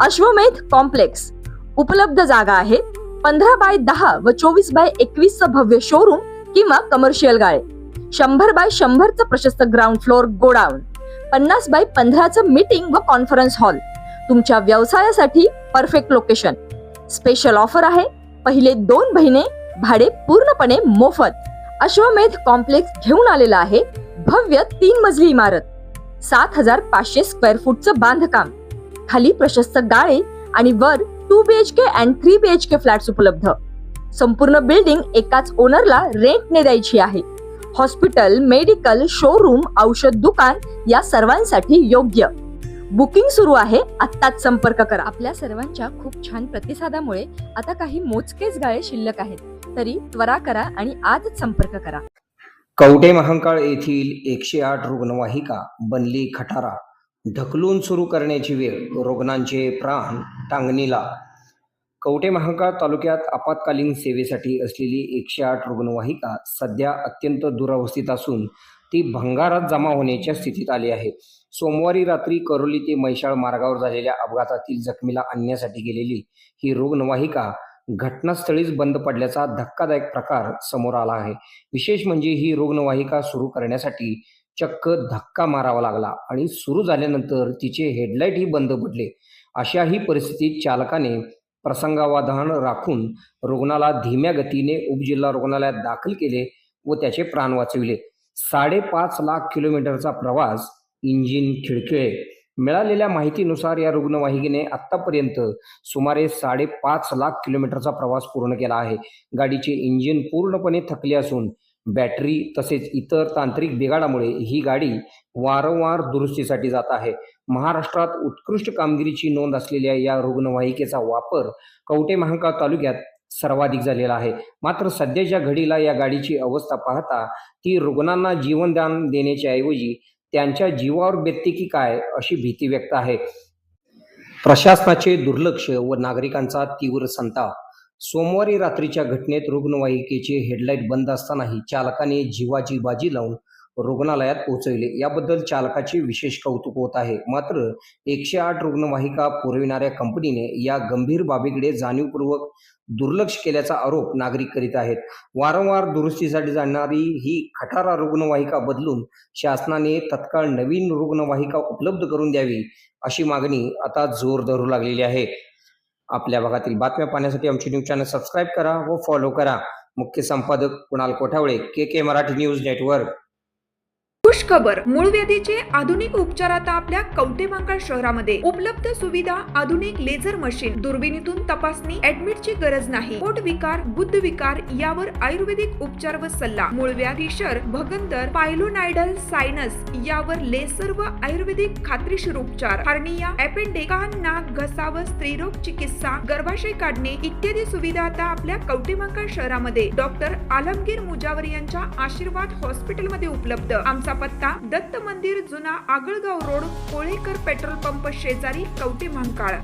अश्वमेध कॉम्प्लेक्स उपलब्ध जागा आहे 15x10 व 24x21 भव्य शोरूम किंवा कमर्शियल गाळे, 100x100 प्रशस्त ground floor godown, 50x15 meeting व कॉन्फरन्स हॉल. तुमच्या व्यवसायासाठी परफेक्ट लोकेशन. स्पेशल ऑफर आहे, पहिले 2 महिने भाडे पूर्णपणे मोफत. अश्वमेध कॉम्प्लेक्स घेऊन आलेला आहे भव्य 3 मजली इमारत, 7500 स्क्वेअर फूटचं बांधकाम, खाली प्रशस्त गाळे आणि वर 2 BHK and 3 BHK फ्लॅट्स उपलब्ध. संपूर्ण बिल्डिंग एकाच ओनरला रेंटने द्यायची आहे. हॉस्पिटल, मेडिकल, शोरूम, औषध दुकान या सर्वांसाठी योग्य. बुकिंग सुरू आहे, आत्ताच संपर्क करा. आपल्या सर्वांच्या खूप छान प्रतिसादामुळे आता काही मोजकेच गाळे शिल्लक आहेत, तरी त्वरा करा आणि आजच संपर्क करा. कवठे महांकाळ येथील 108 रुग्णवाहिका बनली खटारा. ढकलून सुरू करण्याची वेळ, रुग्णांचे प्राण टांगणीला. कवठे महांकाळ तालुक्यात आपत्कालीन सेवेसाठी असलेली 108 रुग्णवाहिका सध्या अत्यंत दुरावस्थेत असून ती भंगारात जमा होण्याच्या स्थितीत आली आहे. सोमवारी रात्री करोली ते म्हैसाळ मार्गावर झालेल्या अपघातातील जखमीला आणण्यासाठी गेलेली ही रुग्णवाहिका घटनास्थळीच बंद पडल्याचा धक्कादायक प्रकार समोर आला आहे. विशेष म्हणजे ही रुग्णवाहिका सुरू करण्यासाठी चक्क धक्का मारावा लागला आणि सुरू झाल्यानंतर तिचे हेडलाईटही बंद पडले. अशाही परिस्थितीत चालकाने प्रसंगावधान राखून रुग्णाला धीम्या गतीने उपजिल्हा रुग्णालयात दाखल केले व त्याचे प्राण वाचविले. 5.5 लाख किलोमीटरचा प्रवास, इंजिन खिळखिळे. मिळालेल्या माहितीनुसार या रुग्णवाहिकेने आतापर्यंत सुमारे 5.5 लाख किलोमीटरचा प्रवास पूर्ण केला आहे. गाडीचे इंजिन पूर्णपणे थकले असून बॅटरी तसेच इतर तांत्रिक बिघाडामुळे ही गाडी वारंवार दुरुस्तीसाठी जात आहे. महाराष्ट्रात उत्कृष्ट कामगिरीची नोंद असलेल्या या रुग्णवाहिकेचा वापर कवठे महांकाळ तालुक्यात सर्वाधिक झालेला आहे. मात्र सध्याच्या घडीला या गाडीची अवस्था पाहता ती रुग्णांना जीवनदान देण्याच्या ऐवजी त्यांच्या जीवावर बेतते की काय अशी भीती व्यक्त आहे. प्रशासनाचे दुर्लक्ष व नागरिकांचा तीव्र संताप. सोमवारी रात्रीच्या घटनेत रुग्णवाहिकेचे हेडलाईट बंद असतानाही चालकाने जीवाची बाजी लावून रुग्णालयात पोहोचविले. याबद्दल चालकाचे विशेष कौतुक होत आहे. मात्र 108 रुग्णवाहिका पुरविणाऱ्या कंपनीने या गंभीर बाबीकडे जाणीवपूर्वक दुर्लक्ष केल्याचा आरोप नागरिक करीत आहेत. वारंवार दुरुस्तीसाठी जाणारी ही खटारा रुग्णवाहिका बदलून शासनाने तत्काळ नवीन रुग्णवाहिका उपलब्ध करून द्यावी अशी मागणी आता जोर धरू लागलेली आहे. आपल्या भागातील बातम्या पाहण्यासाठी आमचे न्यूज चॅनल सबस्क्राईब करा व फॉलो करा. मुख्य संपादक Kunal Kothawale, KK Marathi news network. खुश खबर, मूळव्याधीचे आधुनिक उपचार आता आपल्या कवठे महांकाळ शहरामध्ये उपलब्ध. सुविधा, आधुनिक लेझर मशीन, दुर्बिणीतून तपासणी, ऍडमिटची गरज नाही. पोट विकार, गुद्ध विकार यावर आयुर्वेदिक उपचार व सल्ला. मूळव्याधी, शर, भगंदर, पायलोनायडल, सायनस यावर लेसर व आयुर्वेदिक खात्रीशीर उपचार. हार्निया, अपेंडिक्स, कान, नाक, घसा व स्त्रीरोग चिकित्सा, गर्भाशय काढणे इत्यादी सुविधा आता आपल्या कवठे महांकाळ शहरामध्ये डॉक्टर आलमगीर मुजावर यांच्या आशीर्वाद हॉस्पिटलमध्ये उपलब्ध. आमचा पत्ता दत्त मंदिर, जुना Agalgaon road, Kolekar petrol pump शेजारी, कवठे महांकाळ.